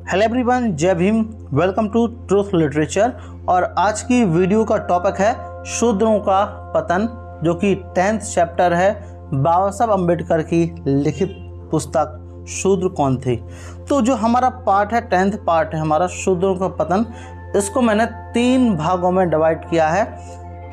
Hello everyone, Jai Bhim. Welcome to truth literature. और आज की वीडियो का टॉपिक है शूद्रों का पतन, जो कि 10th चैप्टर है बाबा साहब अम्बेडकर की लिखित पुस्तक शूद्र कौन थे। तो जो हमारा पार्ट है, 10th पार्ट है हमारा शूद्रों का पतन, इसको मैंने 3 भागों में डिवाइड किया है।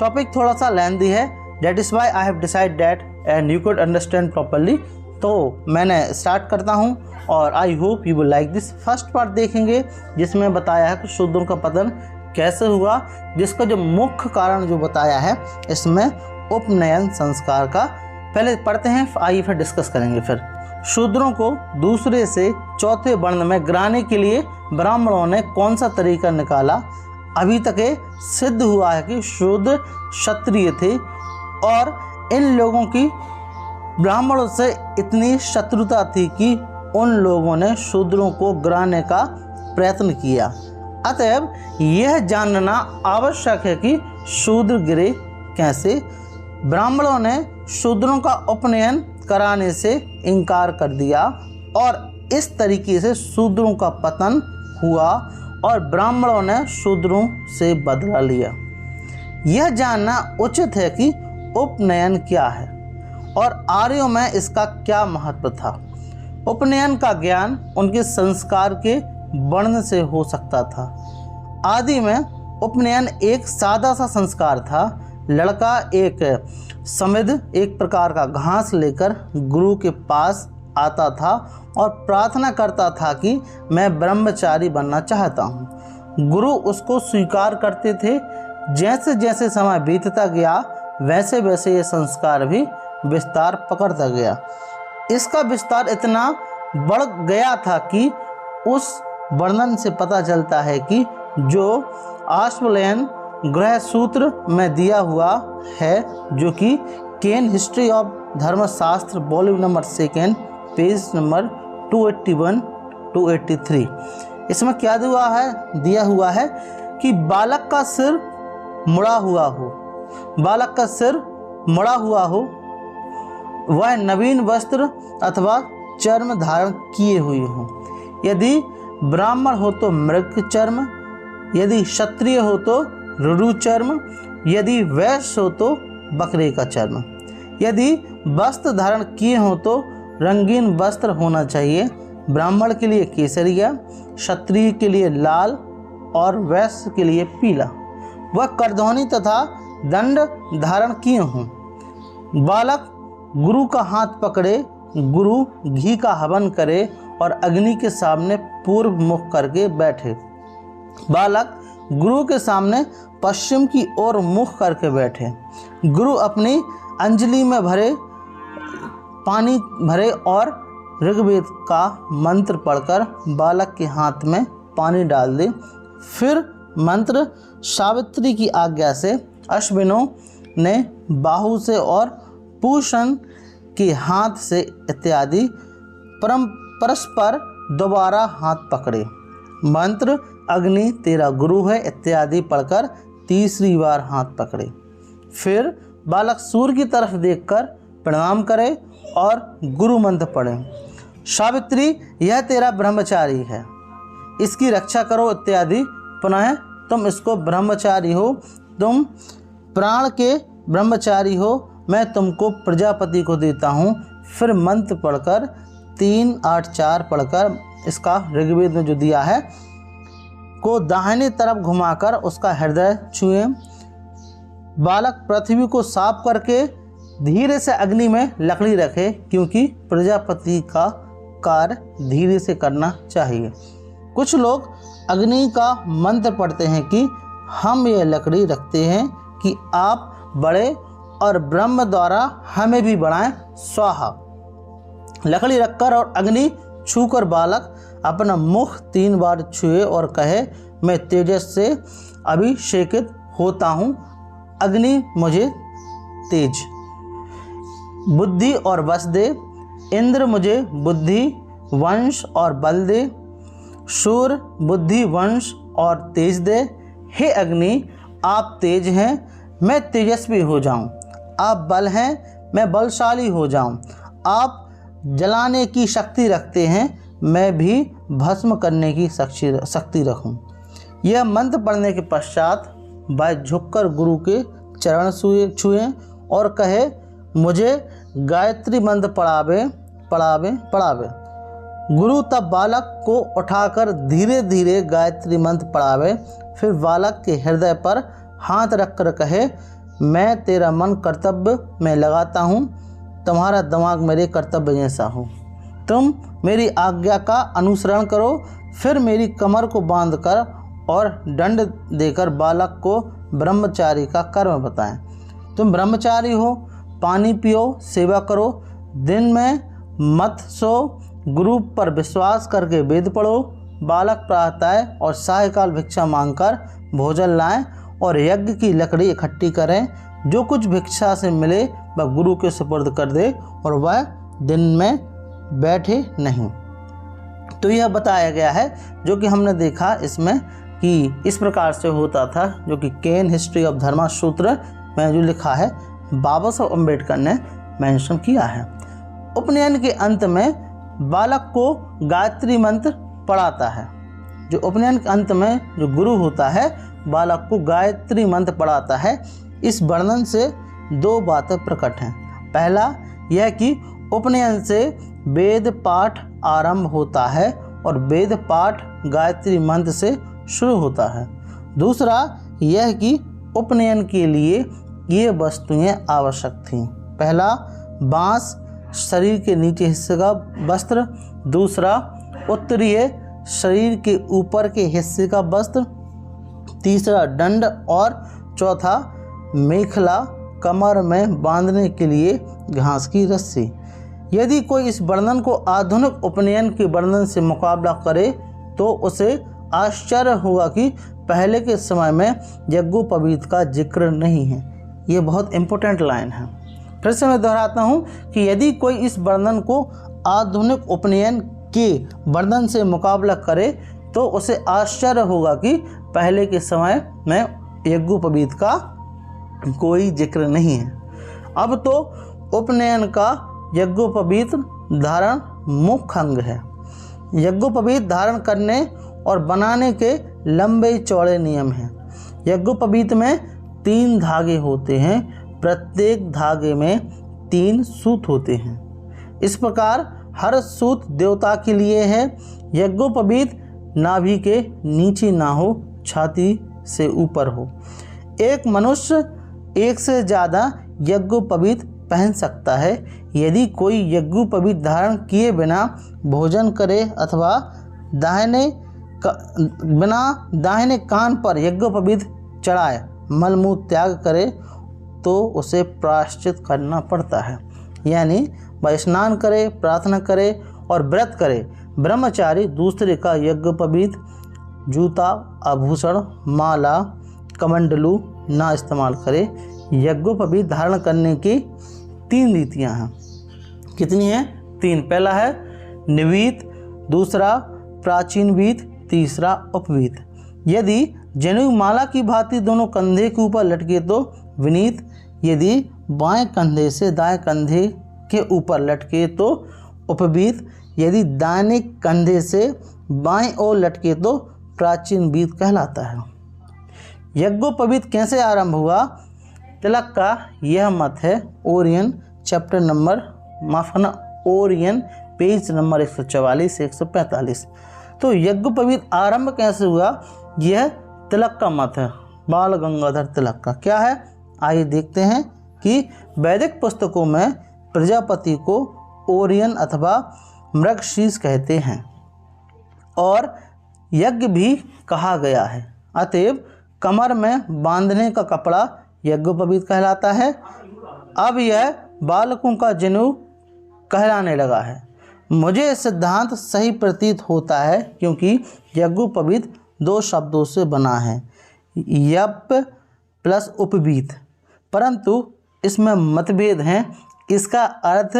टॉपिक थोड़ा सा लेंथी है, that is why I have decide that and you could understand properly. तो मैंने स्टार्ट करता हूँ और I hope you will like this. First part देखेंगे जिसमें बताया है कि शूद्रों का पतन कैसे हुआ, जिसका जो मुख्य कारण जो बताया है इसमें उपनयन संस्कार का। पहले पढ़ते हैं, आइए फिर डिस्कस करेंगे। फिर शूद्रों को दूसरे से चौथे वर्ण में गिराने के लिए ब्राह्मणों ने कौन सा तरीका निकाला। अभी तक ये सिद्ध हुआ है कि शूद्र क्षत्रिय थे और इन लोगों की ब्राह्मणों से इतनी शत्रुता थी कि उन लोगों ने शूद्रों को गिराने का प्रयत्न किया। अतएव यह जानना आवश्यक है कि शूद्र गिरे कैसे। ब्राह्मणों ने शूद्रों का उपनयन कराने से इनकार कर दिया और इस तरीके से शूद्रों का पतन हुआ और ब्राह्मणों ने शूद्रों से बदला लिया। यह जानना उचित है कि उपनयन क्या है और आर्यों में इसका क्या महत्व था। उपनयन का ज्ञान उनके संस्कार के वर्ण से हो सकता था। आदि में उपनयन एक सादा सा संस्कार था। लड़का एक समृद्ध एक प्रकार का घास लेकर गुरु के पास आता था और प्रार्थना करता था कि मैं ब्रह्मचारी बनना चाहता हूँ। गुरु उसको स्वीकार करते थे। जैसे जैसे समय बीतता गया वैसे वैसे ये संस्कार भी विस्तार पकड़ता गया। इसका विस्तार इतना बढ़ गया था कि उस वर्णन से पता चलता है कि जो आश्वलयन ग्रह सूत्र में दिया हुआ है, जो कि केन हिस्ट्री ऑफ धर्मशास्त्र वॉल्यूम नंबर 2 पेज नंबर 281-283, इसमें क्या दिया हुआ है कि बालक का सिर मुड़ा हुआ हो, बालक का सिर मुड़ा हुआ हो, वह नवीन वस्त्र अथवा चर्म धारण किए हुए हों। यदि ब्राह्मण हो तो मृग चर्म, यदि क्षत्रिय हो तो रुरु चर्म, यदि वैश्य हो तो बकरे का चर्म। यदि वस्त्र धारण किए हों तो रंगीन वस्त्र होना चाहिए। ब्राह्मण के लिए केसरिया, क्षत्रिय के लिए लाल और वैश्य के लिए पीला। वह करधौनी तथा दंड धारण किए हों। बालक गुरु का हाथ पकड़े, गुरु घी का हवन करे और अग्नि के सामने पूर्व मुख करके बैठे। बालक गुरु के सामने पश्चिम की ओर मुख करके बैठे। गुरु अपनी अंजलि में पानी भरे और ऋग्वेद का मंत्र पढ़कर बालक के हाथ में पानी डाल दे। फिर मंत्र सावित्री की आज्ञा से अश्विनों ने बाहु से और पूषण के हाथ से इत्यादि परस्पर दोबारा हाथ पकड़े। मंत्र अग्नि तेरा गुरु है इत्यादि पढ़कर तीसरी बार हाथ पकड़े। फिर बालक सूर्य की तरफ देखकर प्रणाम करे और गुरु मंत्र पढ़े। सावित्री यह तेरा ब्रह्मचारी है, इसकी रक्षा करो इत्यादि। पुनः तुम इसको ब्रह्मचारी हो, तुम प्राण के ब्रह्मचारी हो, मैं तुमको प्रजापति को देता हूँ। फिर मंत्र पढ़कर 3-8-4 पढ़कर इसका ऋग्वेद में जो दिया है को दाहिने तरफ घुमाकर उसका हृदय छुए। बालक पृथ्वी को साफ करके धीरे से अग्नि में लकड़ी रखे, क्योंकि प्रजापति का कार्य धीरे से करना चाहिए। कुछ लोग अग्नि का मंत्र पढ़ते हैं कि हम ये लकड़ी रखते हैं कि आप बढ़े और ब्रह्म द्वारा हमें भी बढ़ाएं, स्वाहा। लकड़ी रखकर और अग्नि छूकर बालक अपना मुख 3 बार छुए और कहे, मैं तेजस से अभिषेकित होता हूँ, अग्नि मुझे तेज बुद्धि और वश दे। इंद्र मुझे बुद्धि वंश और बल दे। सूर्य बुद्धि वंश और तेज दे। हे अग्नि, आप तेज हैं, मैं तेजस्वी हो जाऊं। आप बल हैं, मैं बलशाली हो जाऊं। आप जलाने की शक्ति रखते हैं, मैं भी भस्म करने की शक्ति रखूं। यह मंत्र पढ़ने के पश्चात वह झुककर गुरु के चरण छुए और कहे, मुझे गायत्री मंत्र पढ़ावे। गुरु तब बालक को उठाकर धीरे धीरे गायत्री मंत्र पढ़ावे। फिर बालक के हृदय पर हाथ रखकर कहे, मैं तेरा मन कर्तव्य में लगाता हूँ, तुम्हारा दिमाग मेरे कर्तव्य जैसा हो। तुम मेरी आज्ञा का अनुसरण करो। फिर मेरी कमर को बांधकर और दंड देकर बालक को ब्रह्मचारी का कर्म बताएं। तुम ब्रह्मचारी हो, पानी पियो, सेवा करो, दिन में मत सो, गुरु पर विश्वास करके वेद पढ़ो। बालक प्रातः और सायकाल भिक्षा मांगकर भोजन लाएं और यज्ञ की लकड़ी इकट्ठी करें। जो कुछ भिक्षा से मिले वह गुरु के सुपुर्द कर दे और वह दिन में बैठे नहीं। तो यह बताया गया है जो कि हमने देखा इसमें कि इस प्रकार से होता था, जो कि केन हिस्ट्री ऑफ धर्मा सूत्र में जो लिखा है बाबा साहब अम्बेडकर ने मेंशन किया है। उपनयन के अंत में बालक को गायत्री मंत्र पढ़ाता है। जो उपनयन के अंत में जो गुरु होता है बालक को गायत्री मंत्र पढ़ाता है। इस वर्णन से दो बातें प्रकट हैं। पहला यह कि उपनयन से वेद पाठ आरंभ होता है और वेद पाठ गायत्री मंत्र से शुरू होता है। दूसरा यह कि उपनयन के लिए ये वस्तुएं आवश्यक थीं। पहला बांस, शरीर के नीचे हिस्से का वस्त्र। दूसरा उत्तरीय, शरीर के ऊपर के हिस्से का वस्त्र। तीसरा दंड और चौथा मेखला, कमर में बांधने के लिए घास की रस्सी। यदि कोई इस वर्णन को आधुनिक उपनयन के वर्णन से मुकाबला करे तो उसे आश्चर्य होगा कि पहले के समय में यज्ञोपवीत का जिक्र नहीं है। ये बहुत इंपॉर्टेंट लाइन है। फिर से मैं दोहराता हूँ कि यदि कोई इस वर्णन को आधुनिक उपनयन के वर्णन से मुकाबला करे तो उसे आश्चर्य होगा कि पहले के समय में यज्ञोपवीत का कोई जिक्र नहीं है। अब तो उपनयन का यज्ञोपवीत धारण मुख्य अंग है। यज्ञोपवीत धारण करने और बनाने के लंबे चौड़े नियम हैं। यज्ञोपवीत में 3 धागे होते हैं। प्रत्येक धागे में 3 सूत होते हैं। इस प्रकार हर सूत देवता के लिए है। यज्ञोपवीत नाभि के नीचे ना हो, छाती से ऊपर हो। एक मनुष्य एक से ज़्यादा यज्ञोपवीत पहन सकता है। यदि कोई यज्ञोपवीत धारण किए बिना भोजन करे अथवा दाहिने कान पर यज्ञोपवीत चढ़ाए मलमूत्र त्याग करे तो उसे प्रायश्चित करना पड़ता है। यानी वह स्नान करे, प्रार्थना करे और व्रत करे। ब्रह्मचारी दूसरे का यज्ञोपवीत, जूता, आभूषण, माला, कमंडलू ना इस्तेमाल करे। यज्ञोपवीत धारण करने की 3 रीतियाँ हैं। कितनी हैं? 3। पहला है निवीत, दूसरा प्राचीन वीत, तीसरा उपवीत। यदि जनेऊ माला की भांति दोनों कंधे के ऊपर लटके तो विनीत। यदि बाएं कंधे से दाएं कंधे के ऊपर लटके तो उपवीत। यदि दाहिने कंधे से बाएं ओर लटके तो प्राचीन वीत कहलाता है। यज्ञोपवीत कैसे आरंभ हुआ? तिलक का यह मत है। Orion chapter number Orion page number 144 से 145। तो यज्ञोपवीत आरंभ कैसे हुआ? यह तिलक का मत है, बाल गंगाधर तिलक का। क्या है? आइए देखते हैं कि वैदिक पुस्तकों में प्रजापति को ओरियन अथवा मृगशीर्ष कहते हैं और यज्ञ भी कहा गया है। अतएव कमर में बांधने का कपड़ा यज्ञोपवीत कहलाता है। अब यह बालकों का जनेऊ कहलाने लगा है। मुझे सिद्धांत सही प्रतीत होता है क्योंकि यज्ञोपवीत 2 शब्दों से बना है, यप प्लस उपवीत, परंतु इसमें मतभेद हैं। इसका अर्थ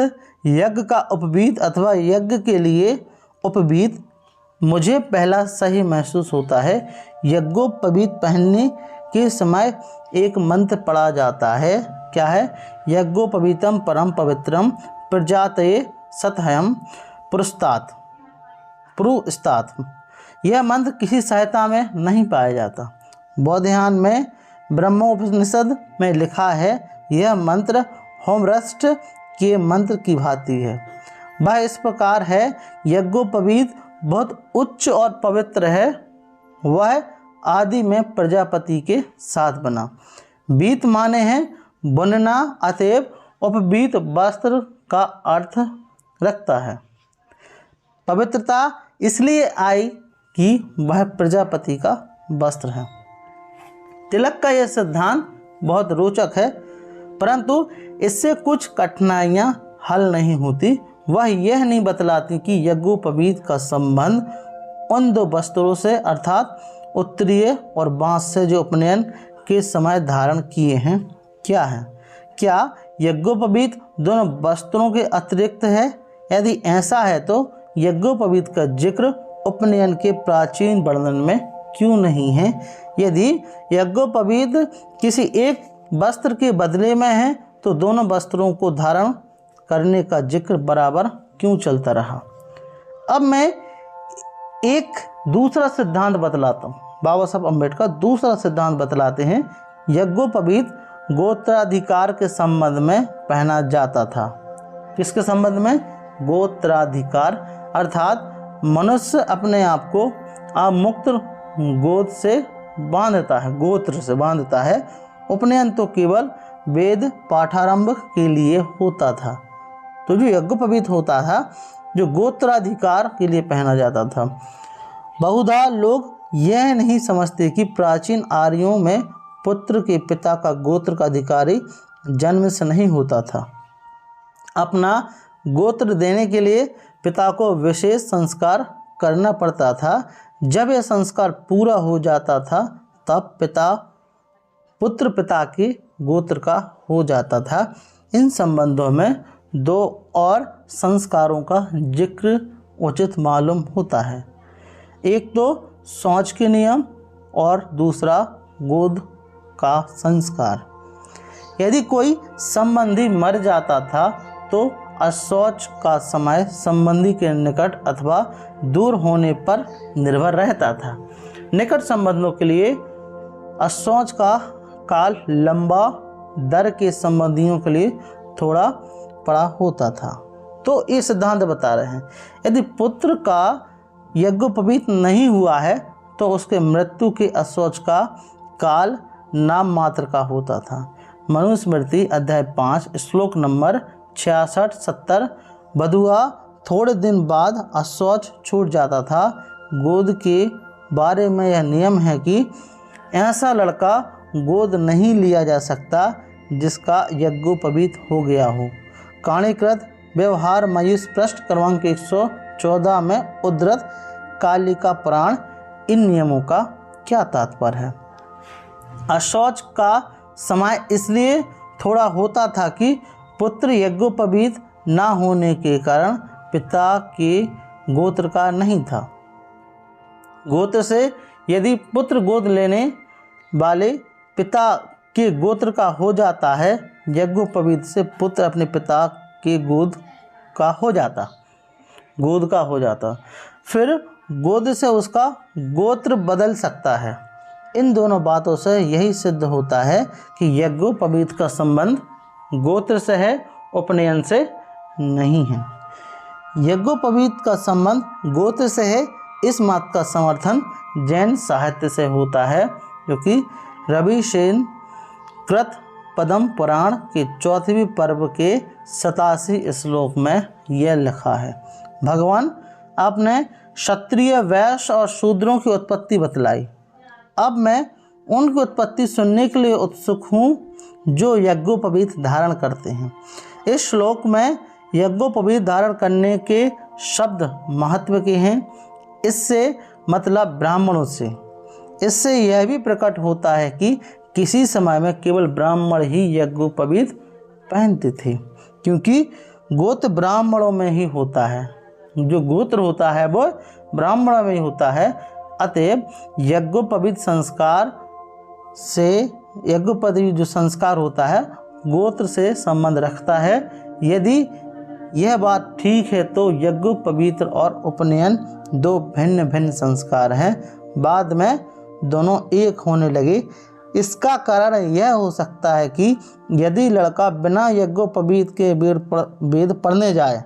यज्ञ का उपवीत अथवा यज्ञ के लिए उपवीत मुझे पहला सही महसूस होता है। यज्ञोपवीत पहनने के समय एक मंत्र पढ़ा जाता है। क्या है? यज्ञोपवीतम परम पवित्रम प्रजातये सतहयम पुरस्तात। पुरुस्तात। यह मंत्र किसी सहायता में नहीं पाया जाता। बौद्धायन में ब्रह्मोपनिषद में लिखा है, यह मंत्र होमरस्ट के मंत्र की भांति है। वह इस प्रकार है, यज्ञोपवीत बहुत उच्च और पवित्र है। वह आदि में प्रजापति के साथ बना। बीत माने हैं बुनना, अतएव उपवीत वस्त्र का अर्थ रखता है। पवित्रता इसलिए आई कि वह प्रजापति का वस्त्र है। तिलक का यह सिद्धांत बहुत रोचक है, परंतु इससे कुछ कठिनाइयाँ हल नहीं होती। वह यह नहीं बतलाती कि यज्ञोपवीत का संबंध उन दो वस्त्रों से अर्थात उत्तरीय और बांस से जो उपनयन के समय धारण किए हैं क्या है। क्या यज्ञोपवीत दोनों वस्त्रों के अतिरिक्त है? यदि ऐसा है तो यज्ञोपवीत का जिक्र उपनयन के प्राचीन वर्णन में क्यों नहीं है? यदि यज्ञोपवीत किसी एक वस्त्र के बदले में है तो दोनों वस्त्रों को धारण करने का जिक्र बराबर क्यों चलता रहा? अब मैं एक दूसरा सिद्धांत बतलाता हूँ। बाबा साहब अम्बेडकर दूसरा सिद्धांत बतलाते हैं। यज्ञोपवीत गोत्राधिकार के संबंध में पहना जाता था। किसके संबंध में? गोत्राधिकार, अर्थात मनुष्य अपने आप को अमुक्त गोद से बांधता है, गोत्र से बांधता है। उपनयन तो केवल वेद पाठारंभ के लिए होता था। तो जो यज्ञोपवीत होता था, जो गोत्राधिकार के लिए पहना जाता था। बहुधा लोग यह नहीं समझते कि प्राचीन आर्यों में पुत्र के पिता का गोत्र का अधिकारी जन्म से नहीं होता था। अपना गोत्र देने के लिए पिता को विशेष संस्कार करना पड़ता था। जब यह संस्कार पूरा हो जाता था तब पुत्र पिता के गोत्र का हो जाता था। इन संबंधों में दो और संस्कारों का जिक्र उचित मालूम होता है। एक तो शौच के नियम और दूसरा गोद का संस्कार। यदि कोई संबंधी मर जाता था तो अशौच का समय संबंधी के निकट अथवा दूर होने पर निर्भर रहता था। निकट संबंधों के लिए अशौच का काल लंबा, दर के संबंधियों के लिए थोड़ा बड़ा होता था। तो ये सिद्धांत बता रहे हैं, यदि पुत्र का यज्ञोपवीत नहीं हुआ है तो उसके मृत्यु के अशौच का काल नाम मात्र का होता था। मनुस्मृति अध्याय 5 श्लोक नंबर 66-70। बधुआ थोड़े दिन बाद अशौच छूट जाता था। गोद के बारे में यह नियम है कि ऐसा लड़का गोद नहीं लिया जा सकता जिसका यज्ञोपवीत हो गया हो। काणीकृत व्यवहार मयूष पृष्ठ क्रमांक 114 में उद्धृत कालिका पुराण। इन नियमों का क्या तात्पर्य है? अशौच का समय इसलिए थोड़ा होता था कि पुत्र यज्ञोपवीत ना होने के कारण पिता के गोत्र का नहीं था। गोत्र से यदि पुत्र गोद लेने वाले पिता के गोत्र का हो जाता है, यज्ञोपवीत से पुत्र अपने पिता के गोद का हो जाता, फिर गोद से उसका गोत्र बदल सकता है। इन दोनों बातों से यही सिद्ध होता है कि यज्ञोपवीत का संबंध गोत्र से है, उपनयन से नहीं है। यज्ञोपवीत का संबंध गोत्र से है, इस मत का समर्थन जैन साहित्य से होता है, जो कि रविसेन कृत पद्म पुराण के 4वें पर्व के 87 श्लोक में यह लिखा है। भगवान आपने क्षत्रिय, वैश्य और शूद्रों की उत्पत्ति बतलाई। अब मैं उनकी उत्पत्ति सुनने के लिए उत्सुक हूँ जो यज्ञोपवीत धारण करते हैं। इस श्लोक में यज्ञोपवीत धारण करने के शब्द महत्व के हैं। इससे मतलब ब्राह्मणों से। इससे यह भी प्रकट होता है कि किसी समय में केवल ब्राह्मण ही यज्ञोपवीत पहनते थे, क्योंकि गोत्र ब्राह्मणों में ही होता है। जो गोत्र होता है वो ब्राह्मणों में ही होता है। अतएव यज्ञोपवीत संस्कार से यज्ञोपवीत जो संस्कार होता है गोत्र से संबंध रखता है। यदि यह बात ठीक है तो यज्ञोपवीत और उपनयन दो भिन्न भिन्न संस्कार हैं, बाद में दोनों एक होने लगे। इसका कारण यह हो सकता है कि यदि लड़का बिना यज्ञोपवीत के वेद पढ़ने जाए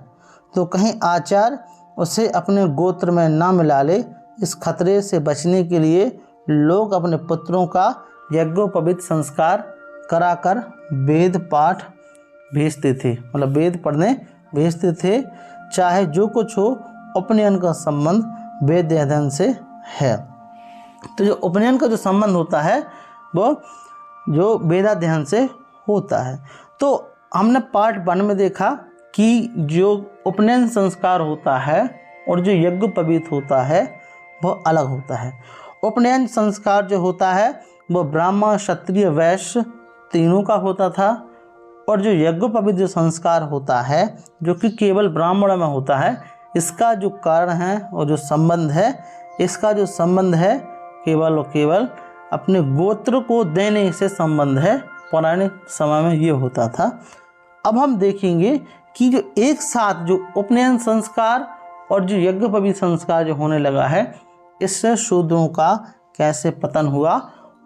तो कहीं आचार्य उसे अपने गोत्र में ना मिला ले। इस खतरे से बचने के लिए लोग अपने पुत्रों का यज्ञोपवीत संस्कार कराकर वेद पाठ भेजते थे, मतलब वेद पढ़ने भेजते थे। चाहे जो कुछ हो, उपनयन का संबंध वेद अध्ययन से है। तो जो उपनयन का जो संबंध होता है वो जो वेदाध्ययन से होता है। तो हमने पार्ट 1 में देखा कि जो उपनयन संस्कार होता है और जो यज्ञोपवीत होता है वो अलग होता है। उपनयन संस्कार जो होता है वो ब्राह्मण, क्षत्रिय, वैश्य तीनों का होता था, और जो यज्ञोपवीत जो संस्कार होता है जो कि केवल ब्राह्मण में होता है, इसका जो कारण है और जो संबंध है, इसका जो संबंध है केवल और केवल अपने गोत्र को देने से संबंध है। पौराणिक समय में ये होता था। अब हम देखेंगे कि जो एक साथ जो उपनयन संस्कार और जो यज्ञोपवीत संस्कार जो होने लगा है, इससे शूद्रों का कैसे पतन हुआ,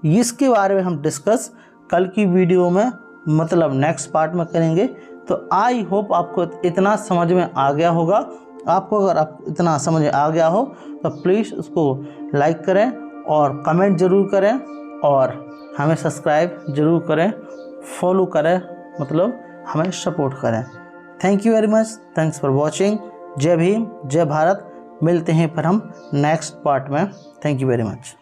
इसके बारे में हम डिस्कस कल की वीडियो में, मतलब नेक्स्ट पार्ट में करेंगे। तो आई होप आपको इतना समझ में आ गया होगा। आपको अगर आप इतना समझ आ गया हो तो प्लीज़ उसको लाइक करें और कमेंट ज़रूर करें, और हमें सब्सक्राइब ज़रूर करें, फॉलो करें, मतलब हमें सपोर्ट करें। Thank you very much, thanks for watching. जय भीम, जय भारत। मिलते हैं फिर हम नेक्स्ट पार्ट में। Thank you very much.